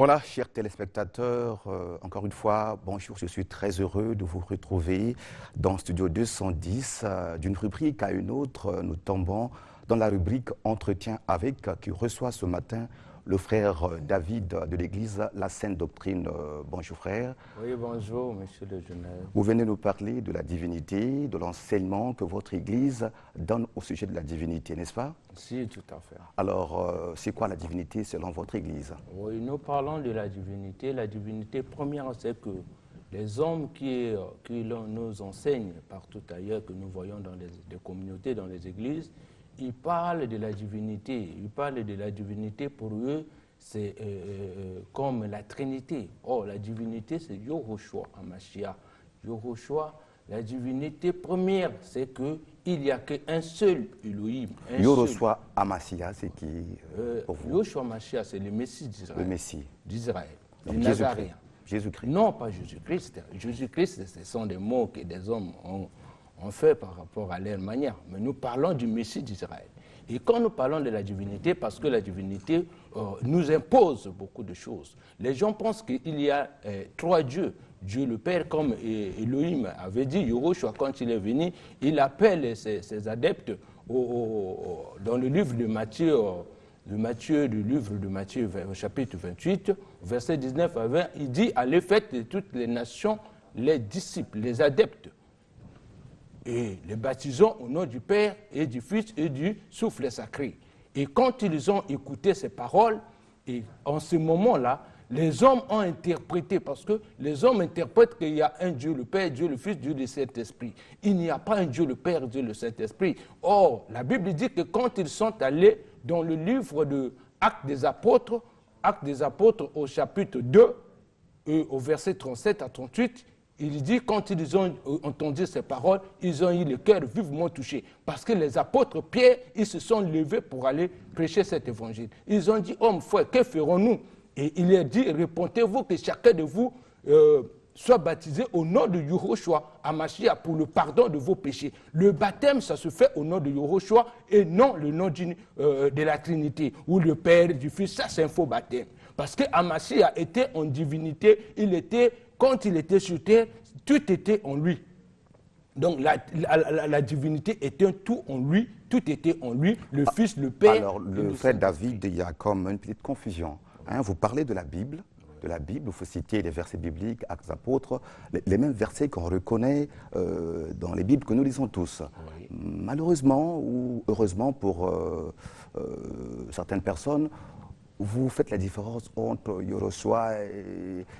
Voilà, chers téléspectateurs, encore une fois, bonjour, je suis très heureux de vous retrouver dans Studio 210. D'une rubrique à une autre, nous tombons dans la rubrique Entretien avec, qui reçoit ce matin le frère David de l'Église La Sainte Doctrine. Bonjour frère. Oui, bonjour, monsieur le journaliste. Vous venez nous parler de la divinité, de l'enseignement que votre Église donne au sujet de la divinité, n'est-ce pas? Si, tout à fait. Alors, c'est quoi la divinité selon votre Église? Oui, nous parlons de la divinité. La divinité première, c'est que les hommes qui nous enseignent partout ailleurs, que nous voyons dans les communautés, dans les églises, ils parlent de la divinité. Ils parlent de la divinité, pour eux, c'est comme la Trinité. Or, la divinité, c'est Yahushua, Hamashiach. Yahushua, la divinité première, c'est qu'il n'y a qu'un seul Elohim. Yahushua Hamashiach, c'est qui pour vous? Yahushua Hamashiach, c'est le Messie d'Israël. Le Messie. D'Israël. Donc Jésus-Christ. Jésus-Christ. Non, pas Jésus-Christ. Jésus-Christ, ce sont des mots que des hommes ont fait par rapport à leur manière. Mais nous parlons du Messie d'Israël. Et quand nous parlons de la divinité, parce que la divinité nous impose beaucoup de choses. Les gens pensent qu'il y a trois dieux. Dieu le Père, comme Elohim avait dit, Yahushua, quand il est venu, il appelle ses adeptes dans le livre de Matthieu, le livre de Matthieu, chapitre 28, verset 19 à 20, il dit, allez faites de toutes les nations les disciples, les adeptes, et les baptisons au nom du Père et du Fils et du souffle sacré. Et quand ils ont écouté ces paroles, et en ce moment-là, les hommes ont interprété, parce que les hommes interprètent qu'il y a un Dieu le Père, Dieu le Fils, Dieu le Saint-Esprit. Il n'y a pas un Dieu le Père, Dieu le Saint-Esprit. Or, la Bible dit que quand ils sont allés dans le livre de Actes des Apôtres au chapitre 2, et au verset 37 à 38, il dit, quand ils ont entendu ces paroles, ils ont eu le cœur vivement touché. Parce que les apôtres Pierre, ils se sont levés pour aller prêcher cet évangile. Ils ont dit, hommes, frères, que ferons-nous? Et il a dit, répondez-vous que chacun de vous soit baptisé au nom de Yahushua Hamashiach pour le pardon de vos péchés. Le baptême, ça se fait au nom de Yahushua et non le nom de la Trinité, ou le Père, du Fils. Ça, c'est un faux baptême. Parce que Hamashiach était en divinité, quand il était sur terre, tout était en lui. Donc la divinité était un tout en lui, tout était en lui, le Fils, le Père. Alors, le frère David, il y a comme une petite confusion. Vous parlez de la Bible, vous citez les versets bibliques, Actes des Apôtres, les mêmes versets qu'on reconnaît dans les Bibles que nous lisons tous. Oui. Malheureusement ou heureusement pour certaines personnes, vous faites la différence entre Yahushua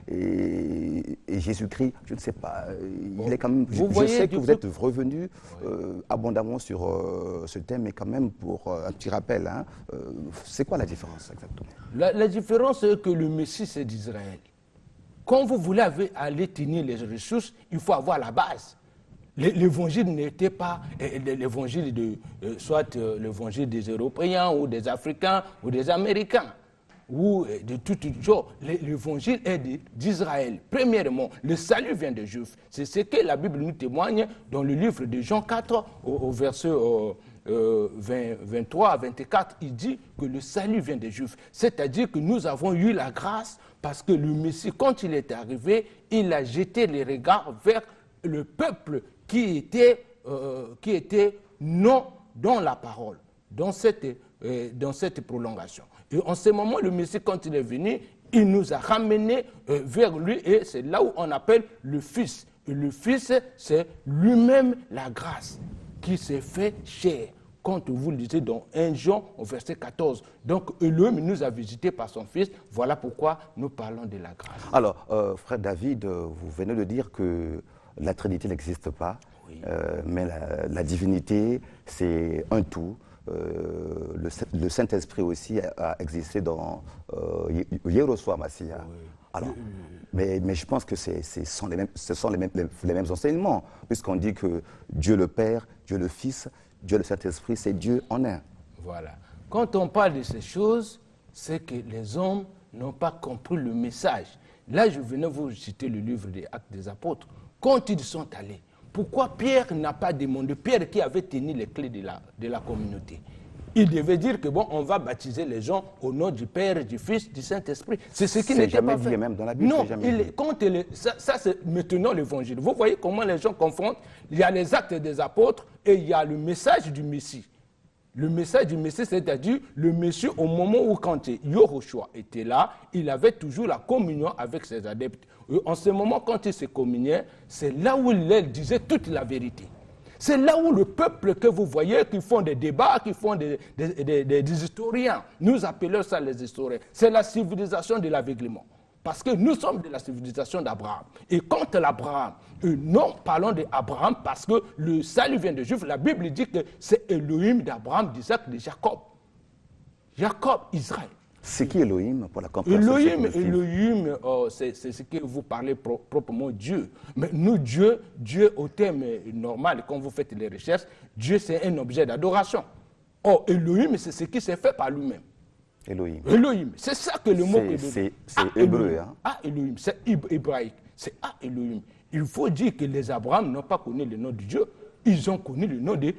et Jésus-Christ. Je ne sais pas. Il est quand même, je sais que vous êtes revenu abondamment sur ce thème, mais quand même pour un petit rappel, c'est quoi la différence exactement? La différence, c'est que le Messie, c'est d'Israël. Quand vous voulez aller tenir les ressources, il faut avoir la base. L'évangile n'était pas l'évangile soit l'évangile des Européens ou des Africains ou des Américains ou de tout genre. L'évangile est d'Israël. Premièrement, le salut vient des Juifs. C'est ce que la Bible nous témoigne dans le livre de Jean 4, au verset 23 à 24. Il dit que le salut vient des Juifs. C'est-à-dire que nous avons eu la grâce parce que le Messie, quand il est arrivé, il a jeté les regards vers le peuple qui était non dans la parole, dans cette prolongation. Et en ce moment, le Messie, quand il est venu, il nous a ramenés vers lui et c'est là où on appelle le Fils. Et le Fils, c'est lui-même la grâce qui s'est fait chair. Quand vous lisez dans 1 Jean au verset 14. Donc, Elohim nous a visités par son Fils. Voilà pourquoi nous parlons de la grâce. Alors, frère David, vous venez de dire que la Trinité n'existe pas, oui. Mais la divinité, c'est un tout. Le Saint-Esprit aussi a existé dans Yahushua Hamashiach. Oui. Alors, mais je pense que ce sont les mêmes enseignements, puisqu'on dit que Dieu le Père, Dieu le Fils, Dieu le Saint-Esprit, c'est Dieu en un. Voilà. Quand on parle de ces choses, c'est que les hommes n'ont pas compris le message. Là, je venais vous citer le livre des Actes des Apôtres. Quand ils sont allés, pourquoi Pierre n'a pas demandé, Pierre qui avait tenu les clés de la communauté, Il devait dire que bon, on va baptiser les gens au nom du Père, du Fils, du Saint-Esprit. C'est ce qui n'était pas fait. Dit, même dans la Bible, non, jamais ça c'est maintenant l'évangile. Vous voyez comment les gens confondent. Il y a les actes des apôtres et il y a le message du Messie. Le message du Messie, c'est-à-dire le Messie, au moment où quand Yahushua était là, il avait toujours la communion avec ses adeptes. Et en ce moment, quand il se communiait, c'est là où il disait toute la vérité. C'est là où le peuple que vous voyez, qui font des débats, qui font des historiens, nous appelons ça les historiens, c'est la civilisation de l'aveuglement. Parce que nous sommes de la civilisation d'Abraham. Et quand l'Abraham, non, parlons d'Abraham parce que le salut vient de Juifs, la Bible dit que c'est Elohim d'Abraham, d'Isaac, de Jacob. Jacob, Israël. C'est qui Elohim pour la compréhension? Elohim, c'est ce que vous parlez proprement Dieu. Mais nous, Dieu au terme normal, quand vous faites les recherches, Dieu c'est un objet d'adoration. Or, Elohim, c'est ce qui s'est fait par lui-même. Elohim, c'est ça que le mot... C'est hébreu. Elohim, c'est hébraïque. C'est Elohim. Il faut dire que les Abraham n'ont pas connu le nom de Dieu, ils ont connu le nom de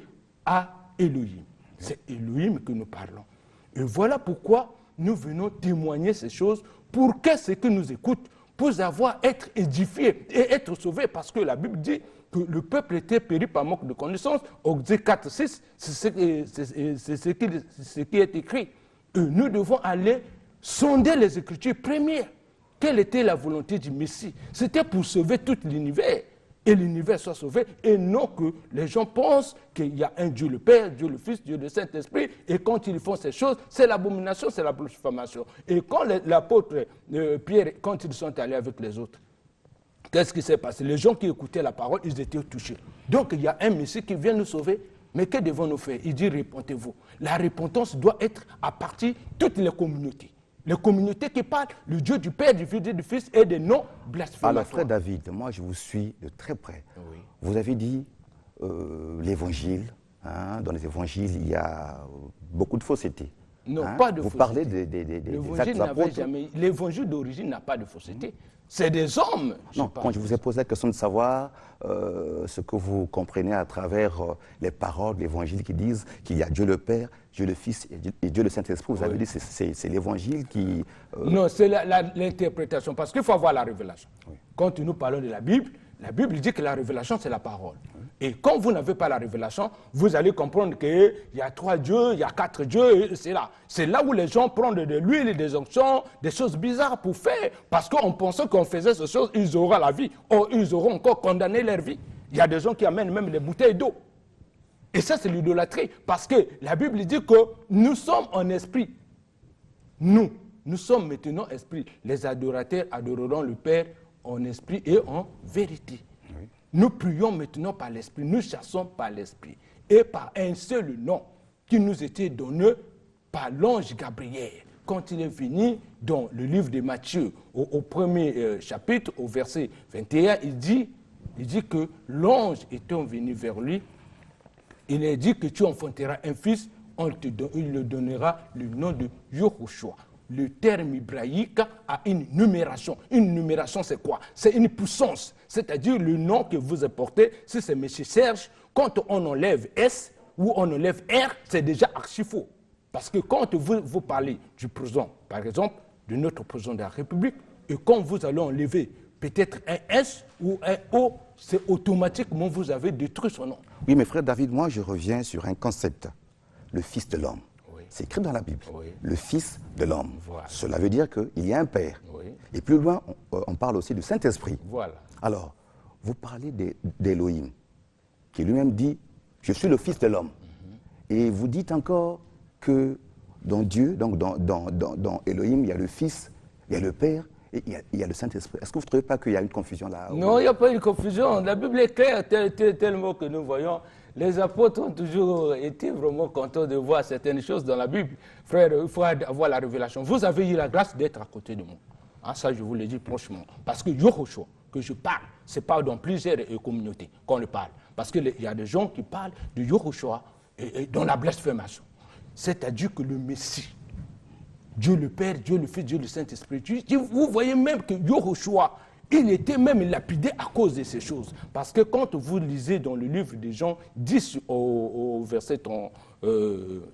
Elohim. C'est Elohim que nous parlons. Et voilà pourquoi nous venons témoigner ces choses pour que ceux qui nous écoutent puissent être édifiés et être sauvés. Parce que la Bible dit que le peuple était péri par manque de connaissance. Osée 4, 6, c'est ce qui est écrit. Et nous devons aller sonder les Écritures premières. Quelle était la volonté du Messie? C'était pour sauver tout l'univers. Et l'univers soit sauvé, et non que les gens pensent qu'il y a un Dieu le Père, Dieu le Fils, Dieu le Saint-Esprit, et quand ils font ces choses, c'est l'abomination, c'est la blasphémation. Et quand l'apôtre Pierre, quand ils sont allés avec les autres, qu'est-ce qui s'est passé? Les gens qui écoutaient la parole, ils étaient touchés. Donc il y a un Messie qui vient nous sauver, mais que devons-nous faire? Il dit, repentez-vous. La repentance doit être à partir de toutes les communautés. Les communautés qui parlent le Dieu du Père, du Fils et du Fils et des noms blasphématoires. Alors, frère David, moi je vous suis de très près. Oui. Vous avez dit l'évangile. Dans les évangiles, il y a beaucoup de fausseté. Non, pas de vous fausseté. Vous parlez des actes apôtres. L'évangile d'origine n'a pas de fausseté. C'est des hommes. Non, quand je vous ai posé la question de savoir ce que vous comprenez à travers les paroles de l'évangile qui disent qu'il y a Dieu le Père, Dieu le Fils et Dieu le Saint-Esprit, vous avez dit que c'est l'évangile qui... Non, c'est l'interprétation, parce qu'il faut avoir la révélation. Oui. Quand nous parlons de la Bible dit que la révélation, c'est la parole. Oui. Et quand vous n'avez pas la révélation, vous allez comprendre qu'il y a 3 dieux, il y a 4 dieux, c'est là. C'est là où les gens prennent de l'huile, des onctions, des choses bizarres pour faire. Parce qu'on pensait qu'on faisait ces choses, ils auront la vie. Or, ils auront encore condamné leur vie. Il y a des gens qui amènent même des bouteilles d'eau. Et ça, c'est l'idolâtrie. Parce que la Bible dit que nous sommes en esprit. Nous sommes maintenant esprit. Les adorateurs adoreront le Père en esprit et en vérité. Oui. Nous prions maintenant par l'esprit, nous chassons par l'esprit. Et par un seul nom qui nous était donné par l'ange Gabriel. Quand il est venu dans le livre de Matthieu, au premier chapitre, au verset 21, il dit que l'ange étant venu vers lui, il a dit que tu enfanteras un fils, il le donnera le nom de Yahushua. Le terme hébraïque a une numération. Une numération, c'est quoi? C'est une puissance. C'est-à-dire le nom que vous apportez, si c'est M. Serge, quand on enlève S ou on enlève R, c'est déjà archi faux. Parce que quand vous parlez du président, par exemple, de notre président de la République, et quand vous allez enlever peut-être un S ou un O, c'est automatiquement vous avez détruit son nom. Oui, mais frère David, moi je reviens sur un concept, le Fils de l'homme. Oui. C'est écrit dans la Bible, oui. Le Fils de l'homme. Voilà. Cela veut dire qu'il y a un Père. Oui. Et plus loin, on parle aussi du Saint-Esprit. Voilà. Alors, vous parlez d'Élohim, qui lui-même dit, je suis le Fils de l'homme. Et vous dites encore que dans Dieu, donc dans Elohim, il y a le Fils, il y a le Père, et il y a le Saint-Esprit. Est-ce que vous ne trouvez pas qu'il y a une confusion là? Non, il n'y a pas une confusion. La Bible est claire, tellement que nous voyons. Les apôtres ont toujours été vraiment contents de voir certaines choses dans la Bible. Frère, il faut avoir la révélation. Vous avez eu la grâce d'être à côté de moi. Ah, ça, je vous le dis franchement. Parce que Yahushua, que je parle, ce n'est pas dans plusieurs communautés qu'on le parle. Parce qu'il y a des gens qui parlent de Yahushua dans la blasphémation. C'est-à-dire que le Messie, Dieu le Père, Dieu le Fils, Dieu le Saint-Esprit, vous voyez même que Yahushua Il était même lapidé à cause de ces choses. Parce que quand vous lisez dans le livre de Jean 10 au verset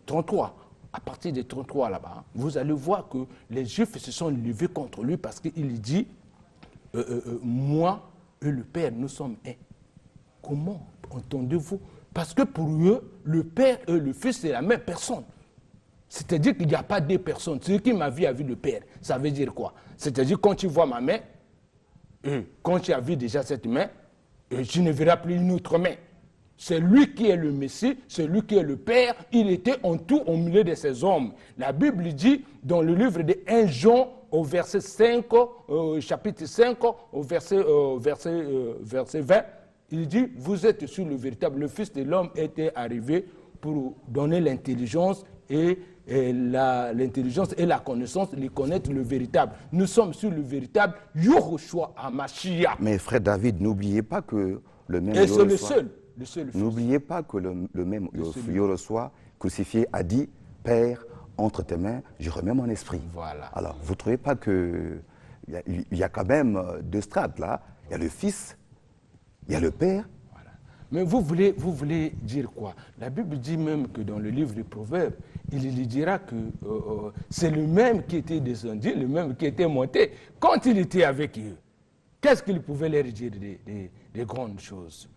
33, à partir des 33 là-bas, vous allez voir que les Juifs se sont levés contre lui parce qu'il dit moi et le Père, nous sommes un. Comment entendez-vous? Parce que pour eux, le Père et le Fils, c'est la même personne. C'est-à-dire qu'il n'y a pas deux personnes. Celui qui m'a vu a vu le Père. Ça veut dire quoi? C'est-à-dire quand tu vois ma main, quand tu as vu déjà cette main, tu ne verras plus une autre main. C'est lui qui est le Messie, c'est lui qui est le Père. Il était en tout au milieu de ces hommes. La Bible dit dans le livre de 1 Jean, au verset 5, chapitre 5, au verset 20, il dit, vous êtes sur le véritable. Le Fils de l'homme était arrivé pour donner l'intelligence et l'intelligence et la connaissance, de connaître le véritable. Nous sommes sur le véritable Yahushua HaMashiach. Mais frère David, n'oubliez pas que le même et c'est le seul. N'oubliez pas que le même Yahushua crucifié a dit, Père, entre tes mains, je remets mon esprit. Voilà. Alors, vous ne trouvez pas qu'il y a quand même deux strates là? Il y a le Fils, il y a le Père. Voilà. Mais vous voulez dire quoi? La Bible dit même que dans le livre des Proverbes, il dira que c'est le même qui était descendu, le même qui était monté. Quand il était avec eux, qu'est-ce qu'il pouvait leur dire des grandes choses?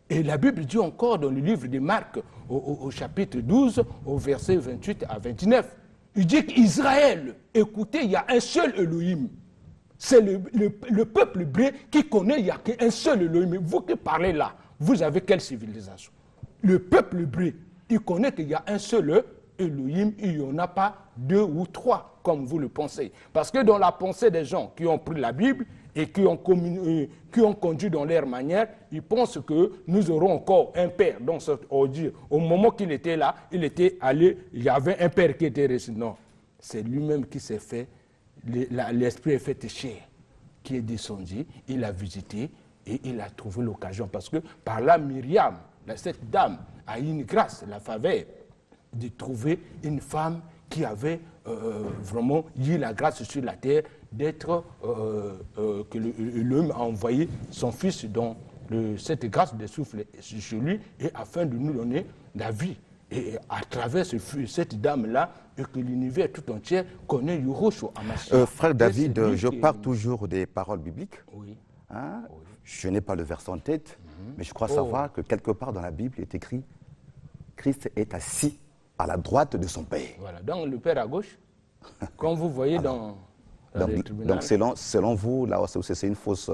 Et la Bible dit encore dans le livre de Marc, au chapitre 12, au verset 28 à 29, il dit qu'Israël, écoutez, il y a un seul Elohim. C'est le peuple hébreu qui connaît, il n'y a qu'un seul Elohim. Vous qui parlez là, vous avez quelle civilisation? Le peuple hébreu, il connaît qu'il y a un seul Elohim, il n'y en a pas deux ou trois, comme vous le pensez. Parce que dans la pensée des gens qui ont pris la Bible et qui ont conduit dans leur manière, ils pensent que nous aurons encore un père. Donc, au moment qu'il était là, il était allé, il y avait un père qui était resté. Non, c'est lui-même qui s'est fait, l'esprit est fait chair, qui est descendu, il a visité et il a trouvé l'occasion. Parce que par là, Myriam, cette dame, a eu une grâce, la faveur, de trouver une femme qui avait vraiment eu la grâce sur la terre d'être, que l'homme a envoyé son fils dans cette grâce de souffle sur lui, et afin de nous donner la vie. Et à travers cette dame-là, et que l'univers tout entier connaît Yahushua HaMashiach. Frère David, je parle toujours des paroles bibliques. Oui. Hein? Oui. Je n'ai pas le verset en tête, mais je crois savoir que quelque part dans la Bible, il est écrit Christ est assis à la droite de son Père. Voilà, donc le Père à gauche, comme vous voyez dans le tribunal. Donc selon vous, là, c'est une fausse...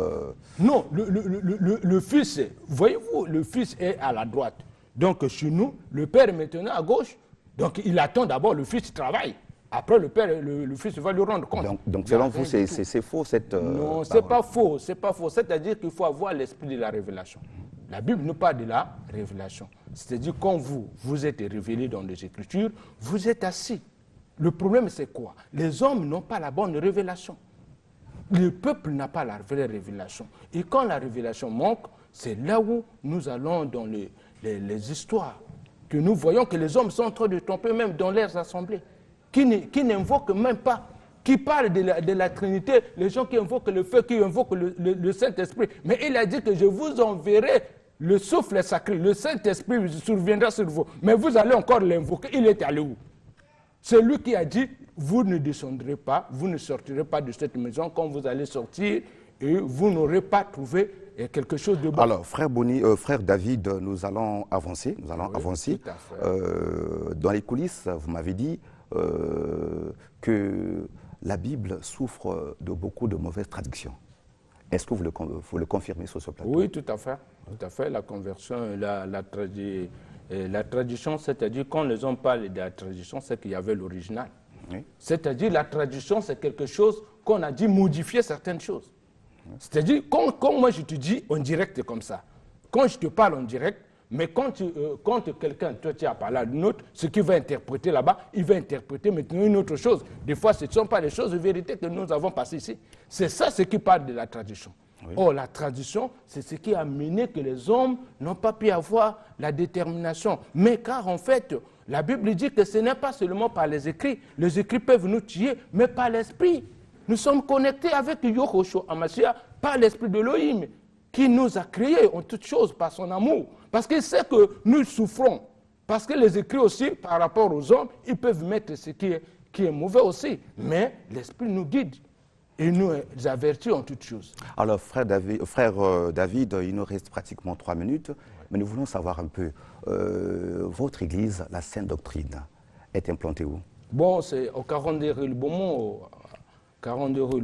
Non, le Fils, voyez-vous, le Fils est à la droite. Donc chez nous, le Père est maintenant à gauche. Donc il attend d'abord le Fils travaille. Après le Père, le Fils va lui rendre compte. Donc selon vous, c'est faux cette... Non, c'est pas faux, c'est pas faux. C'est-à-dire qu'il faut avoir l'esprit de la révélation. La Bible nous parle de la révélation. C'est-à-dire quand vous êtes révélé dans les Écritures, vous êtes assis. Le problème c'est quoi? Les hommes n'ont pas la bonne révélation. Le peuple n'a pas la vraie révélation. Et quand la révélation manque, c'est là où nous allons dans les histoires, que nous voyons que les hommes sont en train de tromper même dans leurs assemblées, qui n'invoquent même pas, qui parlent de la Trinité, les gens qui invoquent le feu, qui invoquent le Saint-Esprit. Mais il a dit que je vous enverrai le souffle sacré, le Saint-Esprit surviendra sur vous. Mais vous allez encore l'invoquer. Il est allé où? C'est lui qui a dit, vous ne descendrez pas, vous ne sortirez pas de cette maison. Quand vous allez sortir, et vous n'aurez pas trouvé quelque chose de bon. Alors, frère David, nous allons avancer. Tout à fait. Dans les coulisses, vous m'avez dit que la Bible souffre de beaucoup de mauvaises traductions. Est-ce que vous le confirmez sur ce plateau? Oui, tout à fait. Tout à fait. La conversion, la tradition, c'est-à-dire quand les hommes parlent de la tradition, c'est qu'il y avait l'original. Oui. C'est-à-dire la tradition, c'est quelque chose qu'on a dit modifier certaines choses. Oui. C'est-à-dire, quand moi je te dis en direct comme ça, quand je te parle en direct, mais quand quelqu'un, toi tu as parlé à une autre, ce qu'il va interpréter là-bas, il va interpréter maintenant une autre chose. Des fois, ce ne sont pas les choses de vérité que nous avons passées ici. C'est ça ce qui parle de la tradition. Oui. Or, la tradition, c'est ce qui a mené que les hommes n'ont pas pu avoir la détermination. Mais car en fait, la Bible dit que ce n'est pas seulement par les écrits. Les écrits peuvent nous tuer, mais par l'esprit. Nous sommes connectés avec Yahushua HaMashiach par l'esprit de l'Elohim, qui nous a créés en toutes choses par son amour. Parce qu'il sait que nous souffrons. Parce que les écrits aussi, par rapport aux hommes, ils peuvent mettre ce qui est mauvais aussi. Mais l'esprit nous guide et nous avertit en toutes choses. Alors, frère David, il nous reste pratiquement 3 minutes, mais nous voulons savoir un peu, votre église, la Sainte Doctrine, est implantée où? Bon, c'est au 42 rue Le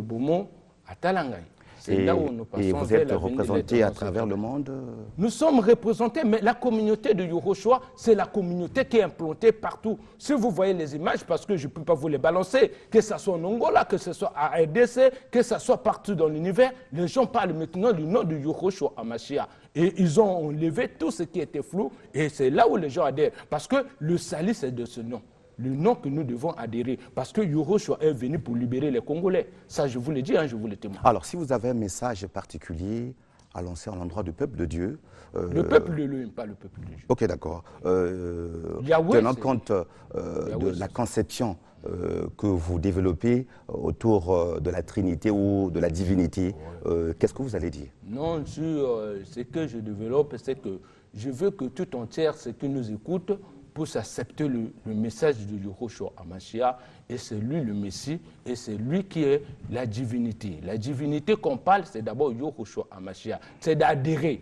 Beaumont, à Talangaï. C'est là où nous passons. Et vous êtes représenté à travers le monde? Nous sommes représentés, mais la communauté de Yahushua, c'est la communauté qui est implantée partout. Si vous voyez les images, parce que je ne peux pas vous les balancer, que ce soit en Angola, que ce soit à RDC, que ce soit partout dans l'univers, les gens parlent maintenant du nom de Yahushua Hamashiach. Et ils ont enlevé tout ce qui était flou, et c'est là où les gens adhèrent. Parce que le salut, c'est de ce nom. Le nom que nous devons adhérer, parce que Yahushua est venu pour libérer les Congolais. Ça, je vous l'ai dit, je vous le témoigne. Alors, si vous avez un message particulier à lancer à l'endroit du peuple de Dieu... le peuple de l'Elohim, pas le peuple de Dieu. Ok, d'accord. Tenant compte de la conception que vous développez autour de la Trinité ou de la divinité, qu'est-ce que vous allez dire? Non, ce que je développe, c'est que je veux que tout entière, ce qui nous écoute, puisse accepter le message de Yahushua Hamashiach, et c'est lui le Messie, et c'est lui qui est la divinité. La divinité qu'on parle, c'est d'abord Yahushua Hamashiach. C'est d'adhérer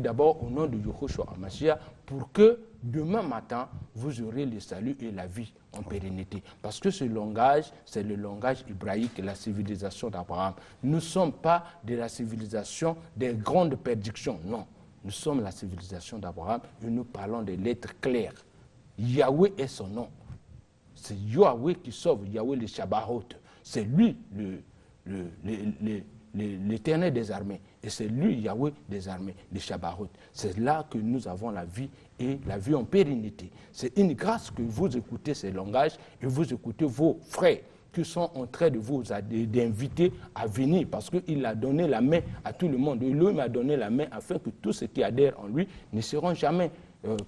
d'abord au nom de Yahushua Hamashiach pour que demain matin, vous aurez le salut et la vie en pérennité. Parce que ce langage, c'est le langage hébraïque, la civilisation d'Abraham. Nous ne sommes pas de la civilisation des grandes prédictions, non. Nous sommes la civilisation d'Abraham et nous parlons des lettres claires. Yahweh est son nom. C'est Yahweh qui sauve, Yahweh le Shabbaoth. C'est lui l'éternel des armées. Et c'est lui, Yahweh des armées, le Shabbaoth. C'est là que nous avons la vie et la vie en pérennité. C'est une grâce que vous écoutez ces langages et vous écoutez vos frères qui sont en train de vous d'inviter à venir parce qu'il a donné la main à tout le monde. Et lui m'a donné la main afin que tous ceux qui adhèrent en lui ne seront jamais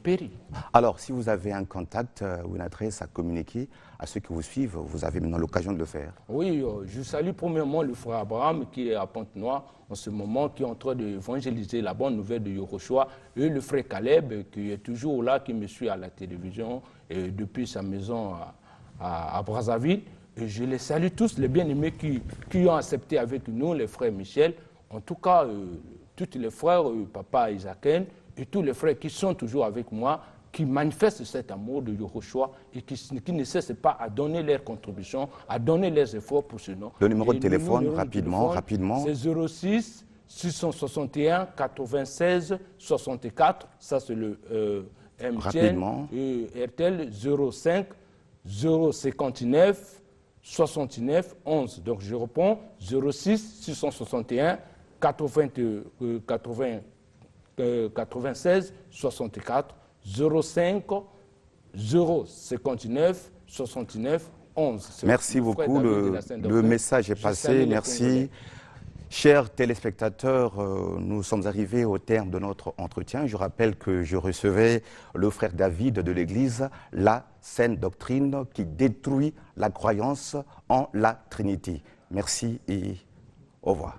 péris. Alors, si vous avez un contact ou une adresse à communiquer à ceux qui vous suivent, vous avez maintenant l'occasion de le faire. Oui, je salue premièrement le frère Abraham qui est à Pointe-Noire en ce moment, qui est en train d'évangéliser la bonne nouvelle de Yahushua, et le frère Caleb qui est toujours là, qui me suit à la télévision et depuis sa maison à Brazzaville. Et je les salue tous, les bien-aimés qui ont accepté avec nous, les frères Michel, en tout cas, tous les frères, papa Isaken, et tous les frères qui sont toujours avec moi, qui manifestent cet amour de Yahushua et qui ne cessent pas à donner leur contribution, à donner leurs efforts pour ce nom. Le numéro de téléphone, rapidement. C'est 06 661 96 64, ça c'est le MTN, et RTL 05 059 69 11. Donc je réponds 06 661 96 64 05 059 69 11. Merci beaucoup, le message est passé, merci. Chers téléspectateurs, nous sommes arrivés au terme de notre entretien. Je rappelle que je recevais le frère David de l'Église, la Sainte Doctrine qui détruit la croyance en la Trinité. Merci et au revoir.